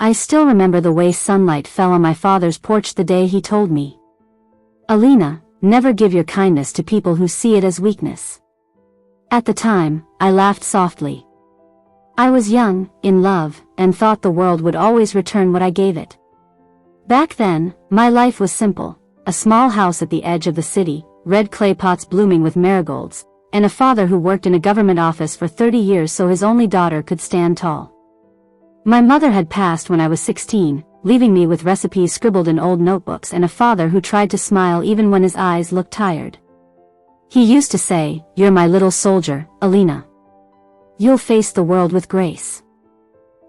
I still remember the way sunlight fell on my father's porch the day he told me, "Alina, never give your kindness to people who see it as weakness." At the time, I laughed softly. I was young, in love, and thought the world would always return what I gave it. Back then, my life was simple: a small house at the edge of the city, red clay pots blooming with marigolds, and a father who worked in a government office for 30 years so his only daughter could stand tall. My mother had passed when I was 16, leaving me with recipes scribbled in old notebooks and a father who tried to smile even when his eyes looked tired. He used to say, "You're my little soldier, Alina. You'll face the world with grace."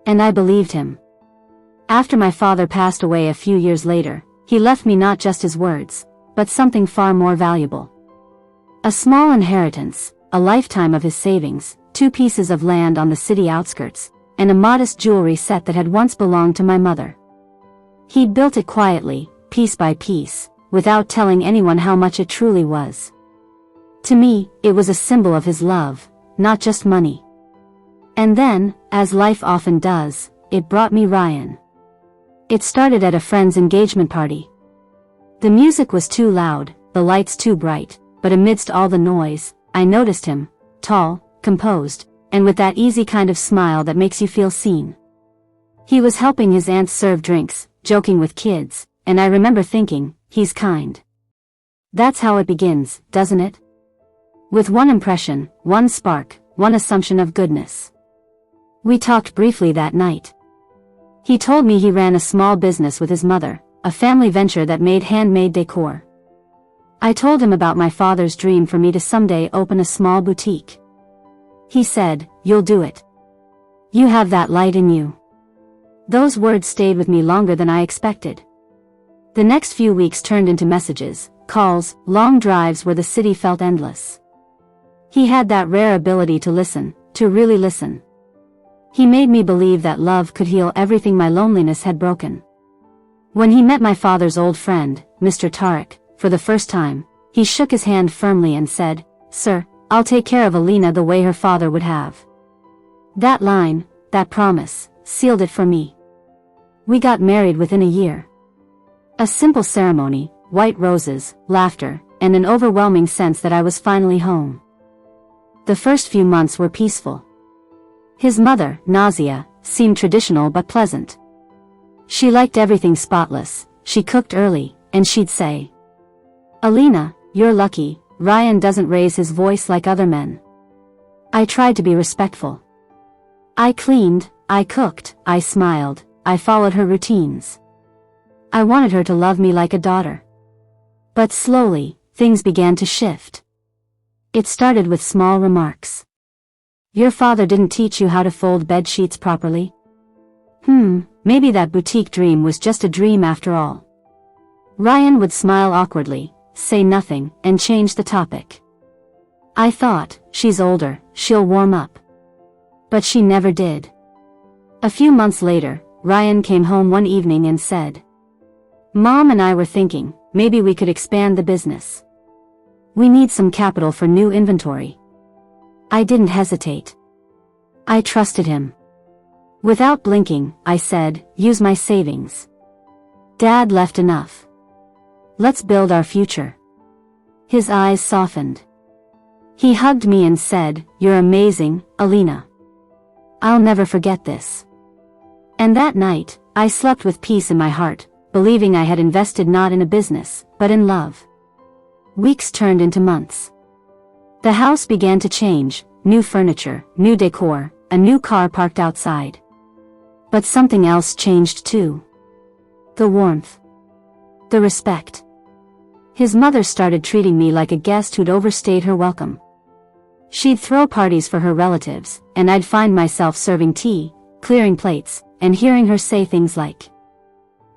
And I believed him. After my father passed away a few years later, he left me not just his words, but something far more valuable. A small inheritance, a lifetime of his savings, 2 pieces of land on the city outskirts, and a modest jewelry set that had once belonged to my mother. He'd built it quietly, piece by piece, without telling anyone how much it truly was. To me, it was a symbol of his love, not just money. And then, as life often does, it brought me Ryan. It started at a friend's engagement party. The music was too loud, the lights too bright, but amidst all the noise, I noticed him, tall, composed, and with that easy kind of smile that makes you feel seen. He was helping his aunts serve drinks, joking with kids, and I remember thinking, he's kind. That's how it begins, doesn't it? With one impression, one spark, one assumption of goodness. We talked briefly that night. He told me he ran a small business with his mother, a family venture that made handmade decor. I told him about my father's dream for me to someday open a small boutique. He said, "You'll do it. You have that light in you." Those words stayed with me longer than I expected. The next few weeks turned into messages, calls, long drives where the city felt endless. He had that rare ability to listen, to really listen. He made me believe that love could heal everything my loneliness had broken. When he met my father's old friend, Mr. Tarek, for the first time, he shook his hand firmly and said, "Sir, I'll take care of Alina the way her father would have." That line, that promise, sealed it for me. We got married within a year. A simple ceremony, white roses, laughter, and an overwhelming sense that I was finally home. The first few months were peaceful. His mother, Nazia, seemed traditional but pleasant. She liked everything spotless, she cooked early, and she'd say, "Alina, you're lucky, Ryan doesn't raise his voice like other men." I tried to be respectful. I cleaned, I cooked, I smiled, I followed her routines. I wanted her to love me like a daughter. But slowly, things began to shift. It started with small remarks. "Your father didn't teach you how to fold bed sheets properly?" Maybe that boutique dream was just a dream after all. Ryan would smile awkwardly, say nothing, and change the topic. I thought, she's older, she'll warm up. But she never did. A few months later, Ryan came home one evening and said, "Mom and I were thinking, maybe we could expand the business. We need some capital for new inventory." I didn't hesitate. I trusted him. Without blinking, I said, "Use my savings. Dad left enough. Let's build our future." His eyes softened. He hugged me and said, "You're amazing, Alina. I'll never forget this." And that night, I slept with peace in my heart, believing I had invested not in a business, but in love. Weeks turned into months. The house began to change, new furniture, new decor, a new car parked outside. But something else changed too. The warmth. The respect. His mother started treating me like a guest who'd overstayed her welcome. She'd throw parties for her relatives, and I'd find myself serving tea, clearing plates, and hearing her say things like,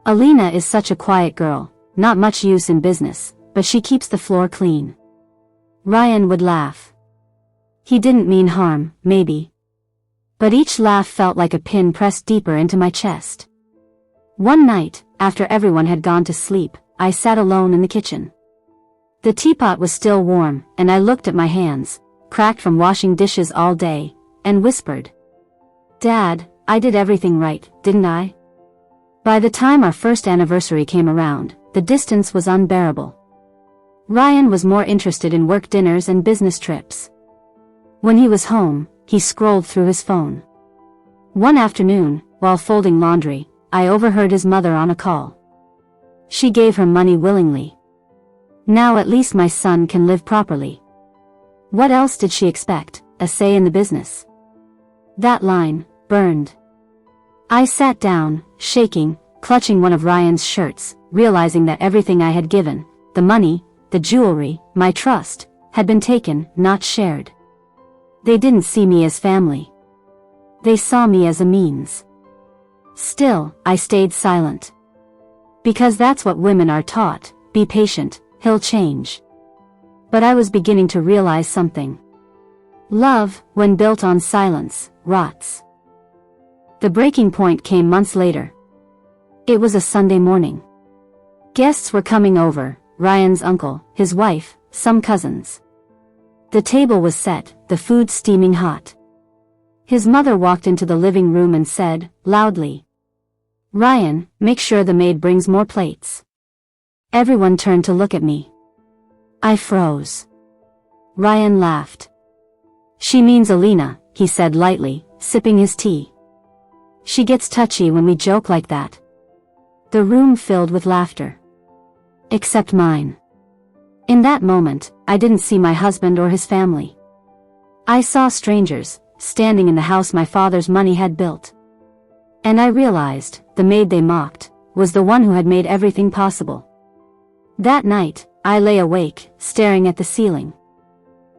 "Alina is such a quiet girl, not much use in business, but she keeps the floor clean." Ryan would laugh. He didn't mean harm, maybe. But each laugh felt like a pin pressed deeper into my chest. One night, after everyone had gone to sleep, I sat alone in the kitchen. The teapot was still warm, and I looked at my hands, cracked from washing dishes all day, and whispered, "Dad, I did everything right, didn't I? By the time our first anniversary came around, the distance was unbearable. Ryan was more interested in work dinners and business trips. When he was home, he scrolled through his phone. One afternoon, while folding laundry, I overheard his mother on a call. She gave her money willingly. Now at least my son can live properly. What else did she expect? A say in the business? That line burned. I sat down, shaking, clutching one of Ryan's shirts, realizing that everything I had given, the money, the jewelry, my trust, had been taken, not shared. They didn't see me as family. They saw me as a means. Still, I stayed silent. Because that's what women are taught: be patient, he'll change. But I was beginning to realize something. Love, when built on silence, rots. The breaking point came months later. It was a Sunday morning. Guests were coming over: Ryan's uncle, his wife, some cousins. The table was set, the food steaming hot. His mother walked into the living room and said, loudly, "Ryan, make sure the maid brings more plates." Everyone turned to look at me. I froze. Ryan laughed. "She means Alina," he said lightly, sipping his tea. "She gets touchy when we joke like that." The room filled with laughter. Except mine. In that moment, I didn't see my husband or his family. I saw strangers, standing in the house my father's money had built. And I realized, the maid they mocked, was the one who had made everything possible. That night, I lay awake, staring at the ceiling.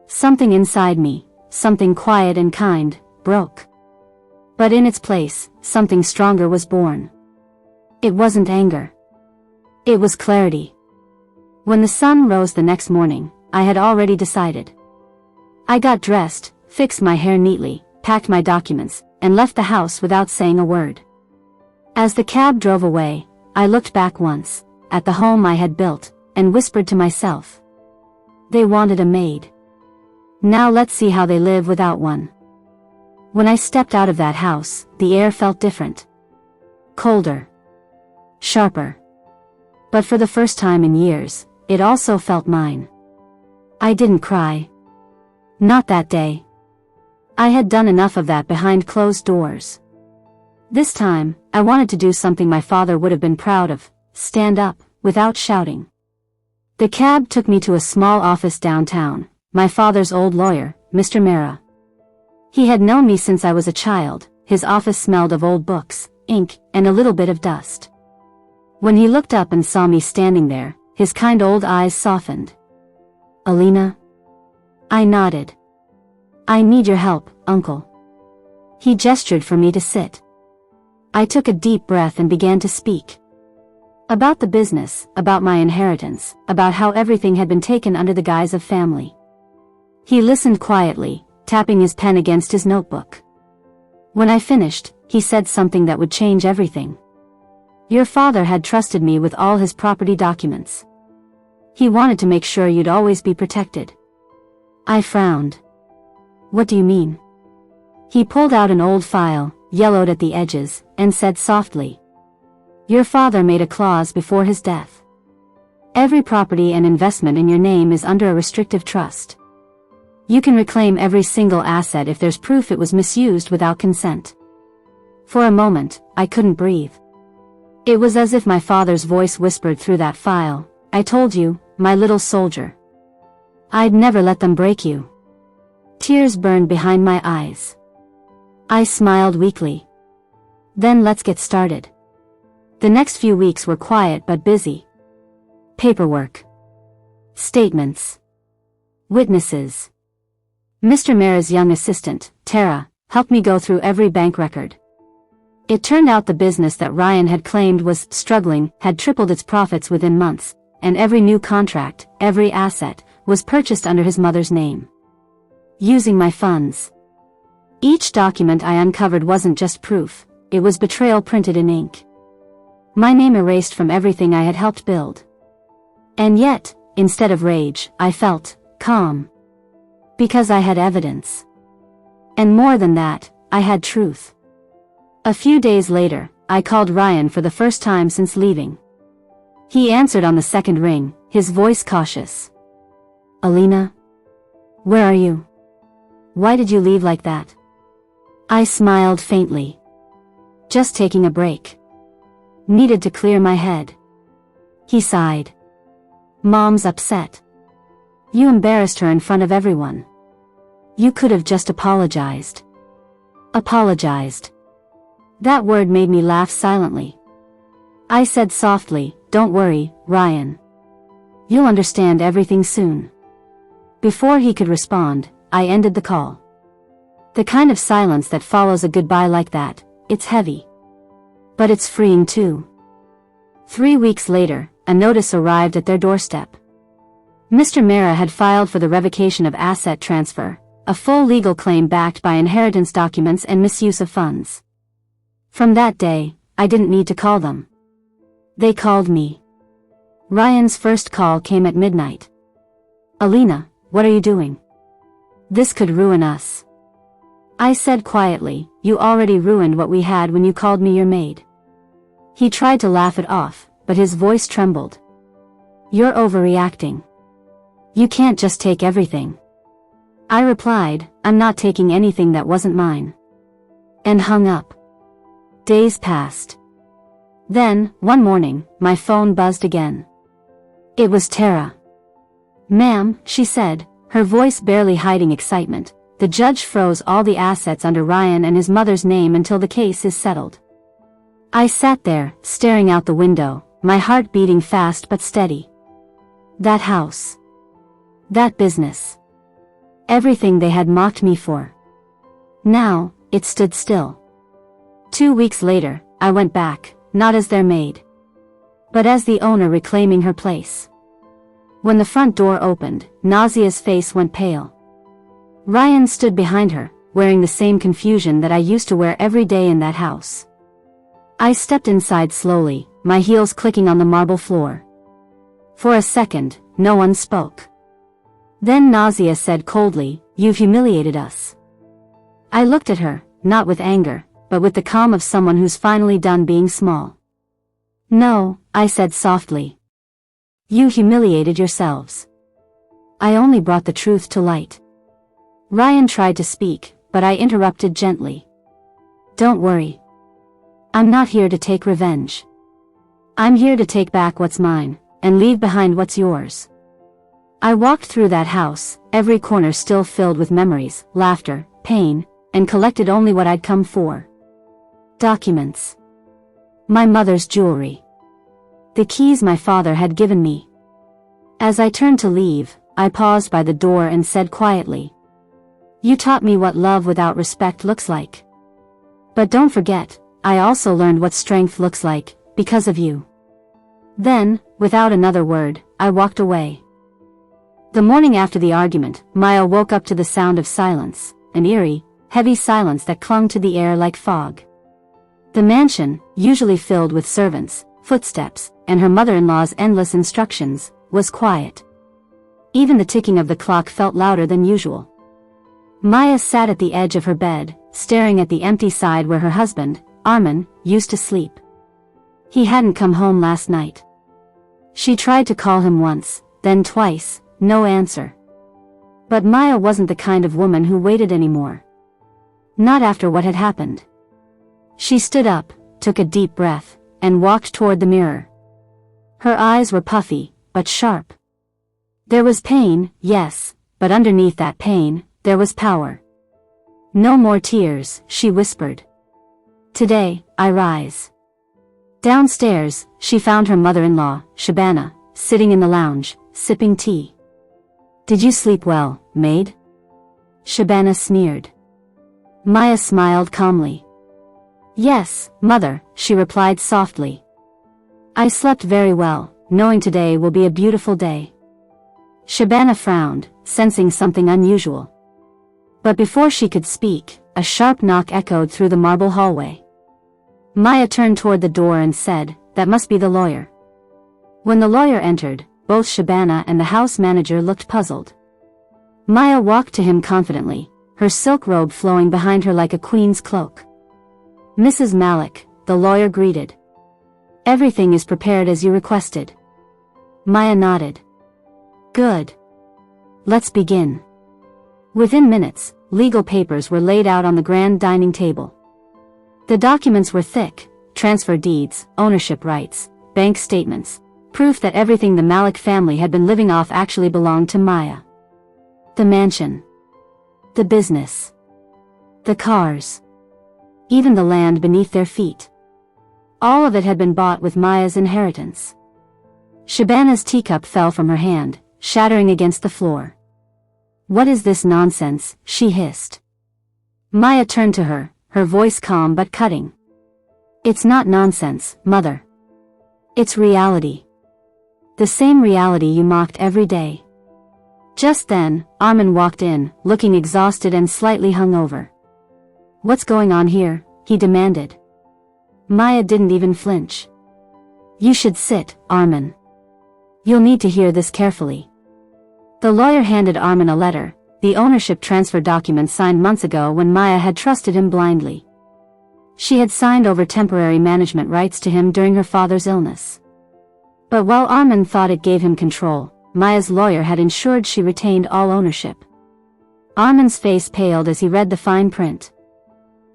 Something inside me, something quiet and kind, broke. But in its place, something stronger was born. It wasn't anger. It was clarity. When the sun rose the next morning, I had already decided. I got dressed, fixed my hair neatly, packed my documents, and left the house without saying a word. As the cab drove away, I looked back once, at the home I had built, and whispered to myself. They wanted a maid. Now let's see how they live without one. When I stepped out of that house, the air felt different. Colder. Sharper. But for the first time in years, it also felt mine. I didn't cry. Not that day. I had done enough of that behind closed doors. This time, I wanted to do something my father would have been proud of: stand up, without shouting. The cab took me to a small office downtown, my father's old lawyer, Mr. Mera. He had known me since I was a child. His office smelled of old books, ink, and a little bit of dust. When he looked up and saw me standing there, his kind old eyes softened. "Alina?" I nodded. "I need your help, Uncle." He gestured for me to sit. I took a deep breath and began to speak. About the business, about my inheritance, about how everything had been taken under the guise of family. He listened quietly, tapping his pen against his notebook. When I finished, he said something that would change everything. "Your father had trusted me with all his property documents. He wanted to make sure you'd always be protected." I frowned. "What do you mean?" He pulled out an old file, yellowed at the edges, and said softly, "Your father made a clause before his death. Every property and investment in your name is under a restrictive trust. You can reclaim every single asset if there's proof it was misused without consent." For a moment, I couldn't breathe. It was as if my father's voice whispered through that file, "I told you, my little soldier. I'd never let them break you." Tears burned behind my eyes. I smiled weakly. "Then let's get started." The next few weeks were quiet but busy. Paperwork. Statements. Witnesses. Mr. Mera's young assistant, Tara, helped me go through every bank record. It turned out the business that Ryan had claimed was struggling had tripled its profits within months, and every new contract, every asset, was purchased under his mother's name. Using my funds. Each document I uncovered wasn't just proof, it was betrayal printed in ink. My name erased from everything I had helped build. And yet, instead of rage, I felt calm. Because I had evidence. And more than that, I had truth. A few days later, I called Ryan for the first time since leaving. He answered on the second ring, his voice cautious. Alina? Where are you? Why did you leave like that? I smiled faintly. Just taking a break. Needed to clear my head. He sighed. Mom's upset. You embarrassed her in front of everyone. You could have just apologized. Apologized. That word made me laugh silently. I said softly, don't worry, Ryan. You'll understand everything soon. Before he could respond, I ended the call. The kind of silence that follows a goodbye like that, it's heavy. But it's freeing too. 3 weeks later, a notice arrived at their doorstep. Mr. Mera had filed for the revocation of asset transfer, a full legal claim backed by inheritance documents and misuse of funds. From that day, I didn't need to call them. They called me. Ryan's first call came at midnight. Alina, what are you doing? This could ruin us. I said quietly, you already ruined what we had when you called me your maid. He tried to laugh it off, but his voice trembled. You're overreacting. You can't just take everything. I replied, I'm not taking anything that wasn't mine. And hung up. Days passed. Then, one morning, my phone buzzed again. It was Tara. Ma'am, she said, her voice barely hiding excitement, the judge froze all the assets under Ryan and his mother's name until the case is settled. I sat there, staring out the window, my heart beating fast but steady. That house. That business. Everything they had mocked me for. Now, it stood still. 2 weeks later, I went back, not as their maid, but as the owner reclaiming her place. When the front door opened, Nazia's face went pale. Ryan stood behind her, wearing the same confusion that I used to wear every day in that house. I stepped inside slowly, my heels clicking on the marble floor. For a second, no one spoke. Then Nazia said coldly, you've humiliated us. I looked at her, not with anger, but with the calm of someone who's finally done being small. No, I said softly. You humiliated yourselves. I only brought the truth to light. Ryan tried to speak, but I interrupted gently. Don't worry. I'm not here to take revenge. I'm here to take back what's mine, and leave behind what's yours. I walked through that house, every corner still filled with memories, laughter, pain, and collected only what I'd come for. Documents. My mother's jewelry. The keys my father had given me. As I turned to leave, I paused by the door and said quietly, you taught me what love without respect looks like. But don't forget, I also learned what strength looks like, because of you. Then, without another word, I walked away. The morning after the argument, Maya woke up to the sound of silence, an eerie, heavy silence that clung to the air like fog. The mansion, usually filled with servants, footsteps, and her mother-in-law's endless instructions, was quiet. Even the ticking of the clock felt louder than usual. Maya sat at the edge of her bed, staring at the empty side where her husband, Armin, used to sleep. He hadn't come home last night. She tried to call him once, then twice, no answer. But Maya wasn't the kind of woman who waited anymore. Not after what had happened. She stood up, took a deep breath, and walked toward the mirror. Her eyes were puffy, but sharp. There was pain, yes, but underneath that pain, there was power. No more tears, she whispered. Today, I rise. Downstairs, she found her mother-in-law, Shabana, sitting in the lounge, sipping tea. Did you sleep well, maid? Shabana sneered. Maya smiled calmly. Yes, mother, she replied softly. I slept very well, knowing today will be a beautiful day. Shabana frowned, sensing something unusual. But before she could speak, a sharp knock echoed through the marble hallway. Maya turned toward the door and said, that must be the lawyer. When the lawyer entered, both Shabana and the house manager looked puzzled. Maya walked to him confidently, her silk robe flowing behind her like a queen's cloak. Mrs. Malik, the lawyer greeted. Everything is prepared as you requested. Maya nodded. Good. Let's begin. Within minutes, legal papers were laid out on the grand dining table. The documents were thick: transfer deeds, ownership rights, bank statements, proof that everything the Malik family had been living off actually belonged to Maya. The mansion. The business. The cars. Even the land beneath their feet. All of it had been bought with Maya's inheritance. Shabana's teacup fell from her hand, shattering against the floor. What is this nonsense? She hissed. Maya turned to her, her voice calm but cutting. It's not nonsense, Mother. It's reality. The same reality you mocked every day. Just then, Armin walked in, looking exhausted and slightly hungover. What's going on here? He demanded. Maya didn't even flinch. You should sit, Armin. You'll need to hear this carefully. The lawyer handed Armin a letter, the ownership transfer document signed months ago when Maya had trusted him blindly. She had signed over temporary management rights to him during her father's illness. But while Armin thought it gave him control, Maya's lawyer had ensured she retained all ownership. Armin's face paled as he read the fine print.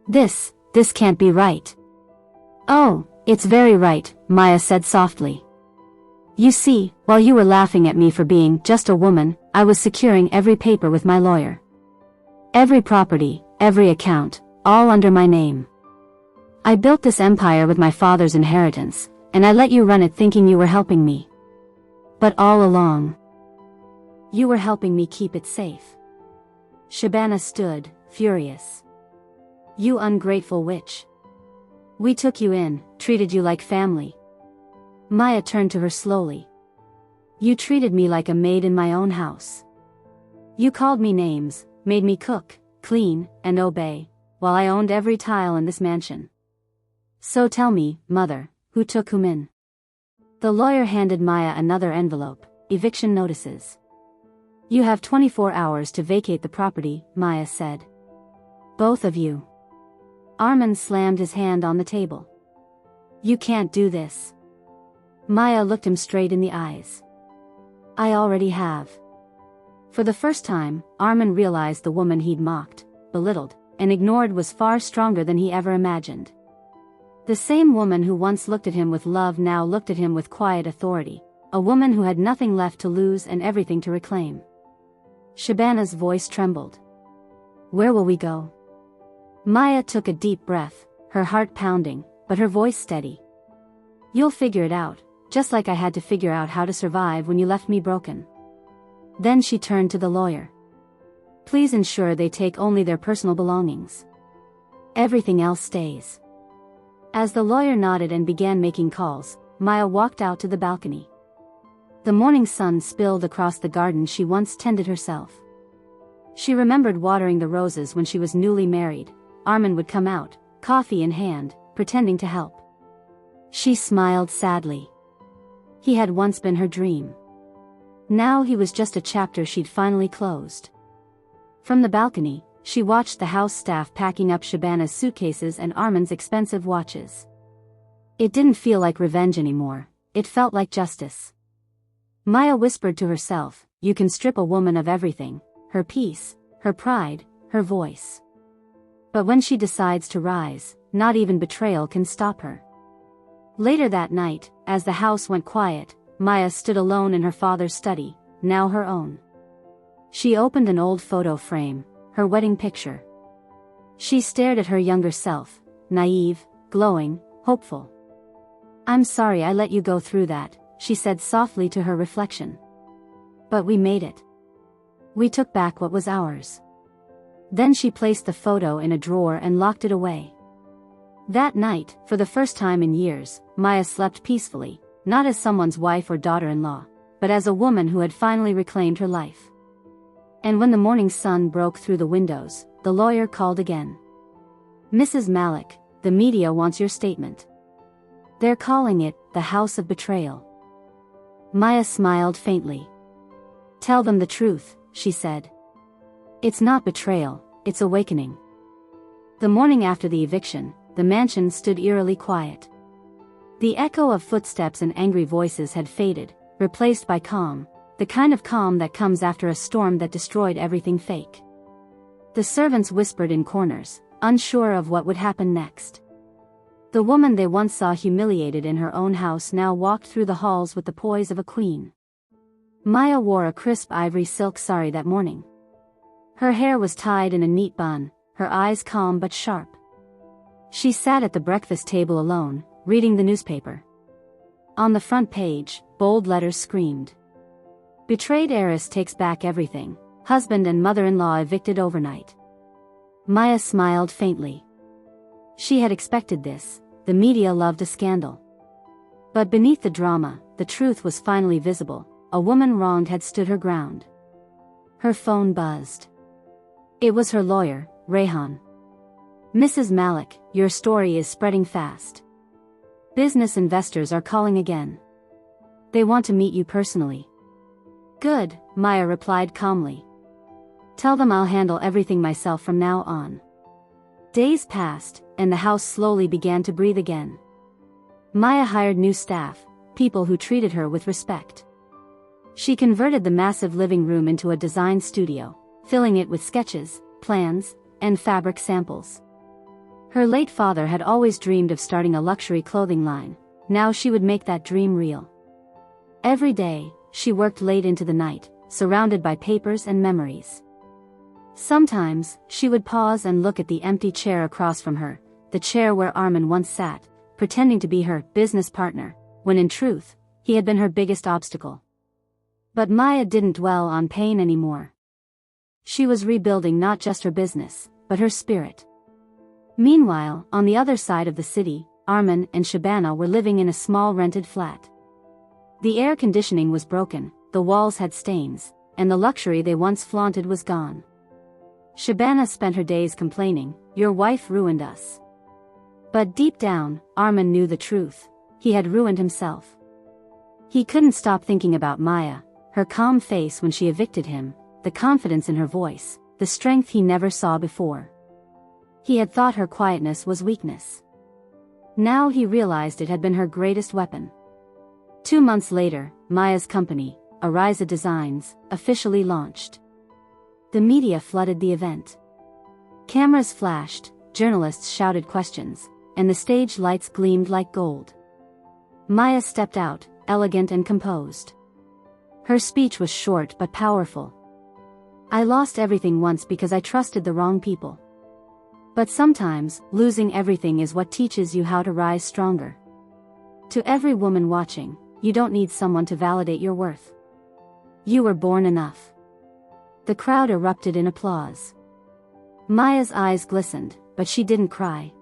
This can't be right. Oh, it's very right, Maya said softly. You see, while you were laughing at me for being just a woman, I was securing every paper with my lawyer. Every property, every account, all under my name. I built this empire with my father's inheritance, and I let you run it thinking you were helping me. But all along, you were helping me keep it safe. Shabana stood, furious. You ungrateful witch. We took you in, treated you like family. Maya turned to her slowly. You treated me like a maid in my own house. You called me names, made me cook, clean, and obey, while I owned every tile in this mansion. So tell me, Mother, who took whom in? The lawyer handed Maya another envelope, eviction notices. You have 24 hours to vacate the property, Maya said. Both of you. Armin slammed his hand on the table. You can't do this. Maya looked him straight in the eyes. I already have. For the first time, Armin realized the woman he'd mocked, belittled, and ignored was far stronger than he ever imagined. The same woman who once looked at him with love now looked at him with quiet authority, a woman who had nothing left to lose and everything to reclaim. Shabana's voice trembled. Where will we go? Maya took a deep breath, her heart pounding, but her voice steady. You'll figure it out, just like I had to figure out how to survive when you left me broken. Then she turned to the lawyer. Please ensure they take only their personal belongings. Everything else stays. As the lawyer nodded and began making calls, Maya walked out to the balcony. The morning sun spilled across the garden she once tended herself. She remembered watering the roses when she was newly married. Armin would come out, coffee in hand, pretending to help. She smiled sadly. He had once been her dream. Now he was just a chapter she'd finally closed. From the balcony, she watched the house staff packing up Shabana's suitcases and Armin's expensive watches. It didn't feel like revenge anymore, it felt like justice. Maya whispered to herself, you can strip a woman of everything, her peace, her pride, her voice. But when she decides to rise, not even betrayal can stop her. Later that night, as the house went quiet, Maya stood alone in her father's study, now her own. She opened an old photo frame, her wedding picture. She stared at her younger self, naive, glowing, hopeful. I'm sorry I let you go through that, she said softly to her reflection. But we made it. We took back what was ours. Then she placed the photo in a drawer and locked it away. That night, for the first time in years, Maya slept peacefully, not as someone's wife or daughter-in-law, but as a woman who had finally reclaimed her life. And when the morning sun broke through the windows, the lawyer called again. Mrs. Malik, the media wants your statement. They're calling it, the House of Betrayal. Maya smiled faintly. Tell them the truth, she said. It's not betrayal, it's awakening. The morning after the eviction, the mansion stood eerily quiet. The echo of footsteps and angry voices had faded, replaced by calm, the kind of calm that comes after a storm that destroyed everything fake. The servants whispered in corners, unsure of what would happen next. The woman they once saw humiliated in her own house now walked through the halls with the poise of a queen. Maya wore a crisp ivory silk sari that morning. Her hair was tied in a neat bun, her eyes calm but sharp. She sat at the breakfast table alone, reading the newspaper. On the front page, bold letters screamed. Betrayed heiress takes back everything, husband and mother-in-law evicted overnight. Maya smiled faintly. She had expected this, the media loved a scandal. But beneath the drama, the truth was finally visible, a woman wronged had stood her ground. Her phone buzzed. It was her lawyer, Rayhan. "Mrs. Malik, your story is spreading fast. Business investors are calling again. They want to meet you personally." "Good," Maya replied calmly. "Tell them I'll handle everything myself from now on." Days passed, and the house slowly began to breathe again. Maya hired new staff, people who treated her with respect. She converted the massive living room into a design studio, filling it with sketches, plans, and fabric samples. Her late father had always dreamed of starting a luxury clothing line. Now she would make that dream real. Every day, she worked late into the night, surrounded by papers and memories. Sometimes, she would pause and look at the empty chair across from her, the chair where Armin once sat, pretending to be her business partner, when in truth, he had been her biggest obstacle. But Maya didn't dwell on pain anymore. She was rebuilding not just her business, but her spirit. Meanwhile, on the other side of the city, Armin and Shabana were living in a small rented flat. The air conditioning was broken, the walls had stains, and the luxury they once flaunted was gone. Shabana spent her days complaining, "Your wife ruined us." But deep down, Armin knew the truth. He had ruined himself. He couldn't stop thinking about Maya, her calm face when she evicted him, the confidence in her voice, the strength he never saw before. He had thought her quietness was weakness. Now he realized it had been her greatest weapon. 2 months later, Maya's company, Ariza Designs, officially launched. The media flooded the event. Cameras flashed, journalists shouted questions, and the stage lights gleamed like gold. Maya stepped out, elegant and composed. Her speech was short but powerful. "I lost everything once because I trusted the wrong people. But sometimes, losing everything is what teaches you how to rise stronger. To every woman watching, you don't need someone to validate your worth. You were born enough." The crowd erupted in applause. Maya's eyes glistened, but she didn't cry.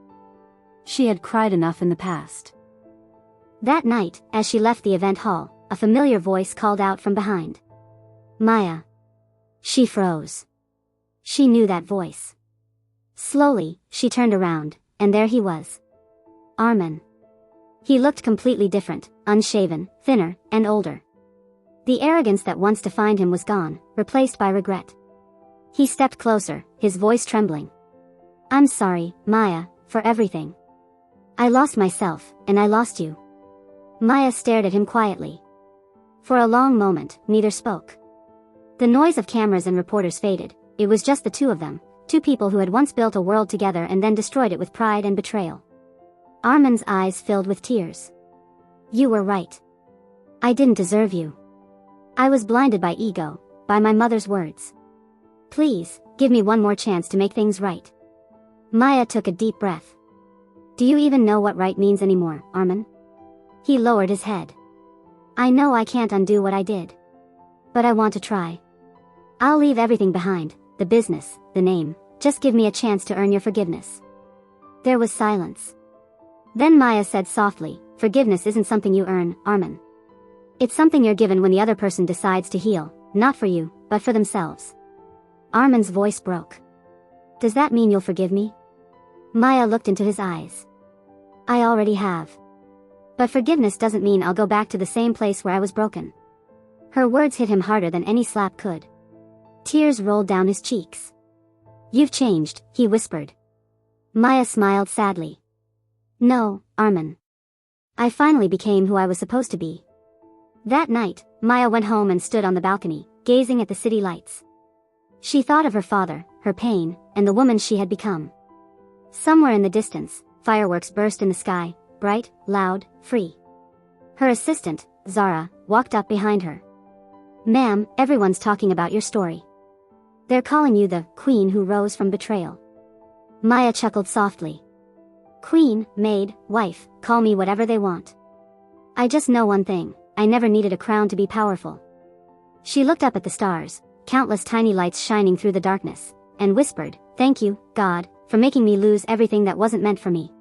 She had cried enough in the past. That night, as she left the event hall, a familiar voice called out from behind. "Maya." She froze. She knew that voice. Slowly, she turned around, and there he was. Armin. He looked completely different, unshaven, thinner, and older. The arrogance that once defined him was gone, replaced by regret. He stepped closer, his voice trembling. "I'm sorry, Maya, for everything. I lost myself, and I lost you." Maya stared at him quietly. For a long moment, neither spoke. The noise of cameras and reporters faded. It was just the two of them, two people who had once built a world together and then destroyed it with pride and betrayal. Armin's eyes filled with tears. "You were right. I didn't deserve you. I was blinded by ego, by my mother's words. Please, give me one more chance to make things right." Maya took a deep breath. "Do you even know what right means anymore, Armin?" He lowered his head. "I know I can't undo what I did. But I want to try. I'll leave everything behind, the business, the name, just give me a chance to earn your forgiveness." There was silence. Then Maya said softly, "Forgiveness isn't something you earn, Armin. It's something you're given when the other person decides to heal, not for you, but for themselves." Armin's voice broke. "Does that mean you'll forgive me?" Maya looked into his eyes. "I already have. But forgiveness doesn't mean I'll go back to the same place where I was broken." Her words hit him harder than any slap could. Tears rolled down his cheeks. "You've changed," he whispered. Maya smiled sadly. No, Armin. I finally became who I was supposed to be. That night, Maya went home and stood on the balcony, gazing at the city lights. She thought of her father, her pain, and the woman she had become. Somewhere in the distance, fireworks burst in the sky, bright, loud, free. Her assistant, Zara, walked up behind her. "Ma'am, everyone's talking about your story. They're calling you the queen who rose from betrayal." Maya chuckled softly. "Queen, maid, wife, call me whatever they want. I just know one thing, I never needed a crown to be powerful." She looked up at the stars, countless tiny lights shining through the darkness, and whispered, "Thank you, God, for making me lose everything that wasn't meant for me."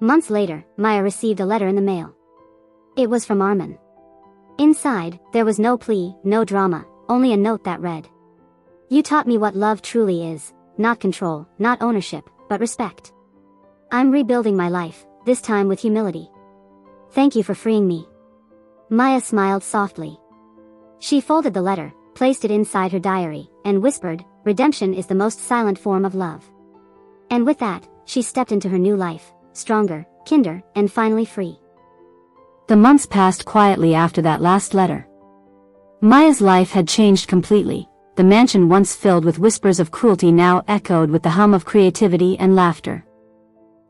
Months later, Maya received a letter in the mail. It was from Armin. Inside, there was no plea, no drama, only a note that read, "You taught me what love truly is, not control, not ownership, but respect. I'm rebuilding my life, this time with humility. Thank you for freeing me." Maya smiled softly. She folded the letter, placed it inside her diary, and whispered, "Redemption is the most silent form of love." And with that, she stepped into her new life, stronger, kinder, and finally free. The months passed quietly after that last letter. Maya's life had changed completely. The mansion once filled with whispers of cruelty now echoed with the hum of creativity and laughter.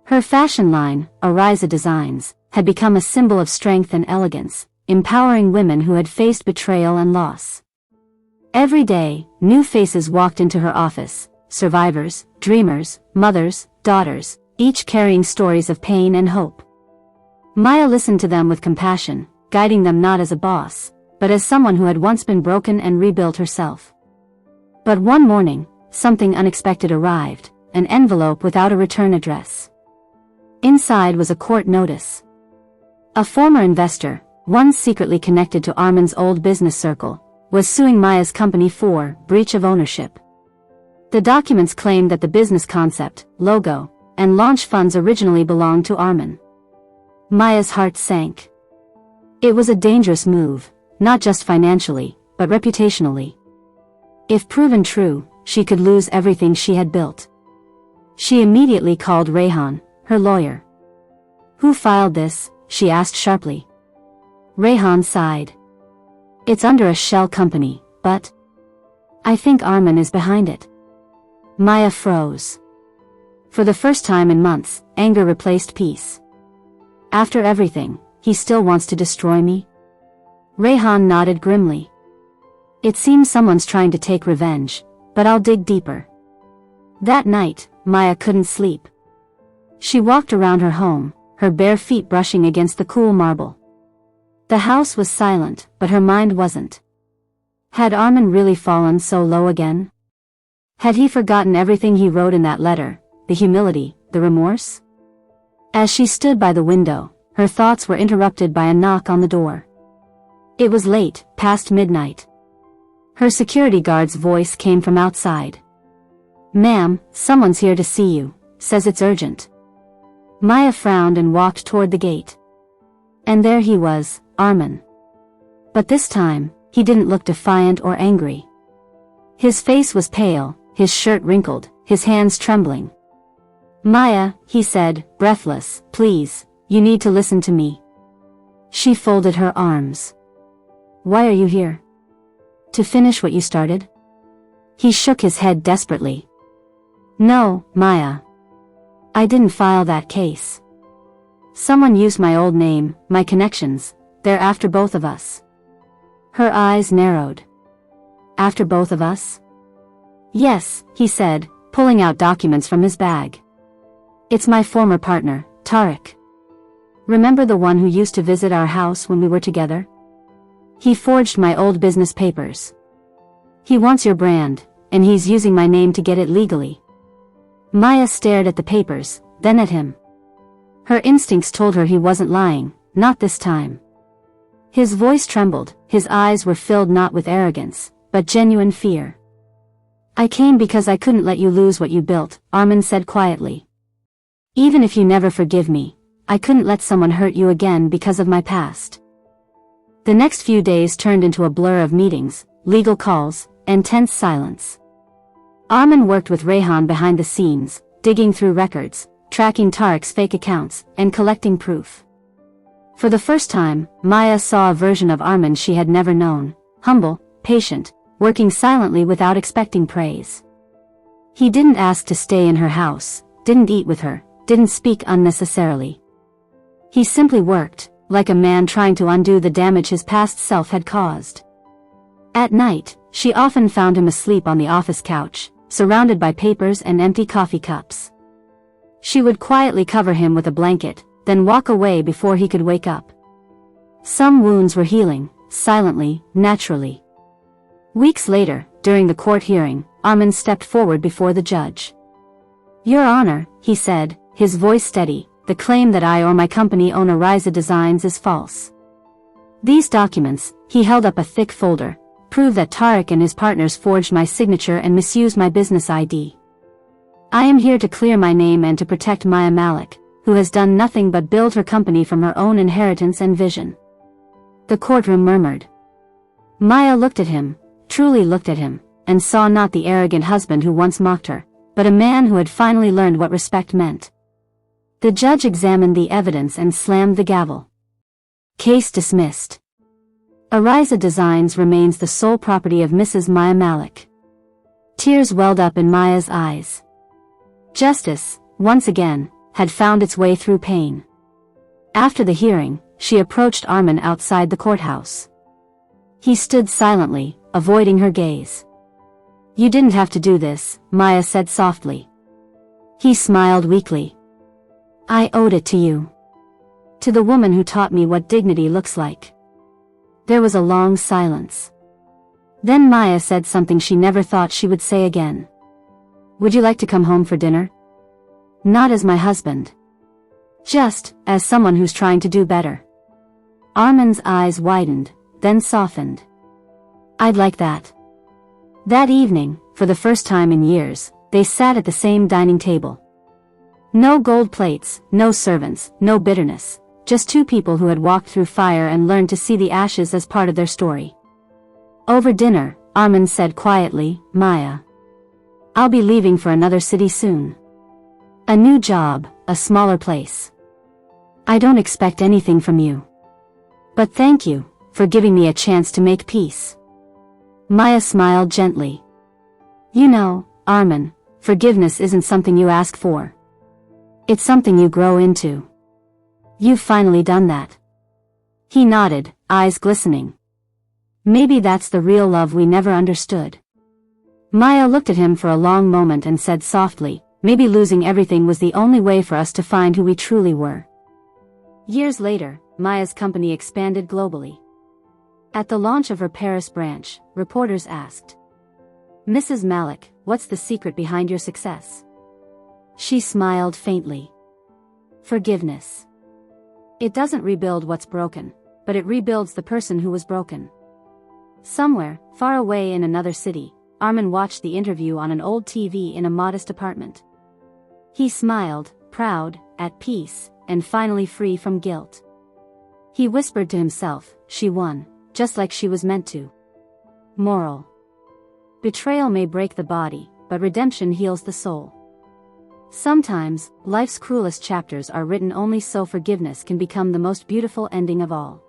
Her fashion line, Ariza Designs, had become a symbol of strength and elegance, empowering women who had faced betrayal and loss. Every day, new faces walked into her office, survivors, dreamers, mothers, daughters, each carrying stories of pain and hope. Maya listened to them with compassion, guiding them not as a boss, but as someone who had once been broken and rebuilt herself. But one morning, something unexpected arrived, an envelope without a return address. Inside was a court notice. A former investor, once secretly connected to Armin's old business circle, was suing Maya's company for breach of ownership. The documents claimed that the business concept, logo, and launch funds originally belonged to Armin. Maya's heart sank. It was a dangerous move, not just financially, but reputationally. If proven true, she could lose everything she had built. She immediately called Rayhan, her lawyer. "Who filed this?" she asked sharply. Rayhan sighed. "It's under a shell company, but I think Armin is behind it." Maya froze. For the first time in months, anger replaced peace. "After everything, he still wants to destroy me?" Rayhan nodded grimly. "It seems someone's trying to take revenge, but I'll dig deeper." That night, Maya couldn't sleep. She walked around her home, her bare feet brushing against the cool marble. The house was silent, but her mind wasn't. Had Armin really fallen so low again? Had he forgotten everything he wrote in that letter, the humility, the remorse? As she stood by the window, her thoughts were interrupted by a knock on the door. It was late, past midnight. Her security guard's voice came from outside. "Ma'am, someone's here to see you, says it's urgent." Maya frowned and walked toward the gate. And there he was, Armin. But this time, he didn't look defiant or angry. His face was pale, his shirt wrinkled, his hands trembling. "Maya," he said, breathless, "please, you need to listen to me." She folded her arms. "Why are you here? To finish what you started?" He shook his head desperately. "No, Maya. I didn't file that case. Someone used my old name, my connections, they're after both of us." Her eyes narrowed. "After both of us?" "Yes," he said, pulling out documents from his bag. "It's my former partner, Tariq. Remember the one who used to visit our house when we were together? He forged my old business papers. He wants your brand, and he's using my name to get it legally." Maya stared at the papers, then at him. Her instincts told her he wasn't lying, not this time. His voice trembled, his eyes were filled not with arrogance, but genuine fear. "I came because I couldn't let you lose what you built," Armin said quietly. "Even if you never forgive me, I couldn't let someone hurt you again because of my past." The next few days turned into a blur of meetings, legal calls, and tense silence. Armin worked with Rayhan behind the scenes, digging through records, tracking Tarek's fake accounts, and collecting proof. For the first time, Maya saw a version of Armin she had never known, humble, patient, working silently without expecting praise. He didn't ask to stay in her house, didn't eat with her, didn't speak unnecessarily. He simply worked, like a man trying to undo the damage his past self had caused. At night, she often found him asleep on the office couch, surrounded by papers and empty coffee cups. She would quietly cover him with a blanket, then walk away before he could wake up. Some wounds were healing, silently, naturally. Weeks later, during the court hearing, Armin stepped forward before the judge. "Your Honor," he said, his voice steady, "the claim that I or my company own Ariza Designs is false. These documents," he held up a thick folder, "prove that Tarek and his partners forged my signature and misused my business ID. I am here to clear my name and to protect Maya Malik, who has done nothing but build her company from her own inheritance and vision." The courtroom murmured. Maya looked at him, truly looked at him, and saw not the arrogant husband who once mocked her, but a man who had finally learned what respect meant. The judge examined the evidence and slammed the gavel. Case dismissed. Ariza Designs remains the sole property of Mrs. Maya Malik. Tears welled up in Maya's eyes. Justice, once again, had found its way through pain. After the hearing, she approached Armin outside the courthouse. He stood silently, avoiding her gaze. "You didn't have to do this," Maya said softly. He smiled weakly. "I owed it to you. To the woman who taught me what dignity looks like." There was a long silence. Then Maya said something she never thought she would say again. "Would you like to come home for dinner? Not as my husband. Just as someone who's trying to do better." Armin's eyes widened, then softened. "I'd like that." That evening, for the first time in years, they sat at the same dining table. No gold plates, no servants, no bitterness, just two people who had walked through fire and learned to see the ashes as part of their story. Over dinner, Armin said quietly, "Maya, I'll be leaving for another city soon. A new job, a smaller place. I don't expect anything from you. But thank you, for giving me a chance to make peace." Maya smiled gently. "You know, Armin, forgiveness isn't something you ask for. It's something you grow into. You've finally done that." He nodded, eyes glistening. "Maybe that's the real love we never understood." Maya looked at him for a long moment and said softly, "Maybe losing everything was the only way for us to find who we truly were." Years later, Maya's company expanded globally. At the launch of her Paris branch, reporters asked, "Mrs. Malik, what's the secret behind your success?" She smiled faintly. "Forgiveness. It doesn't rebuild what's broken, but it rebuilds the person who was broken." Somewhere, far away in another city, Armin watched the interview on an old TV in a modest apartment. He smiled, proud, at peace, and finally free from guilt. He whispered to himself, "She won, just like she was meant to." Moral: betrayal may break the body, but redemption heals the soul. Sometimes, life's cruelest chapters are written only so forgiveness can become the most beautiful ending of all.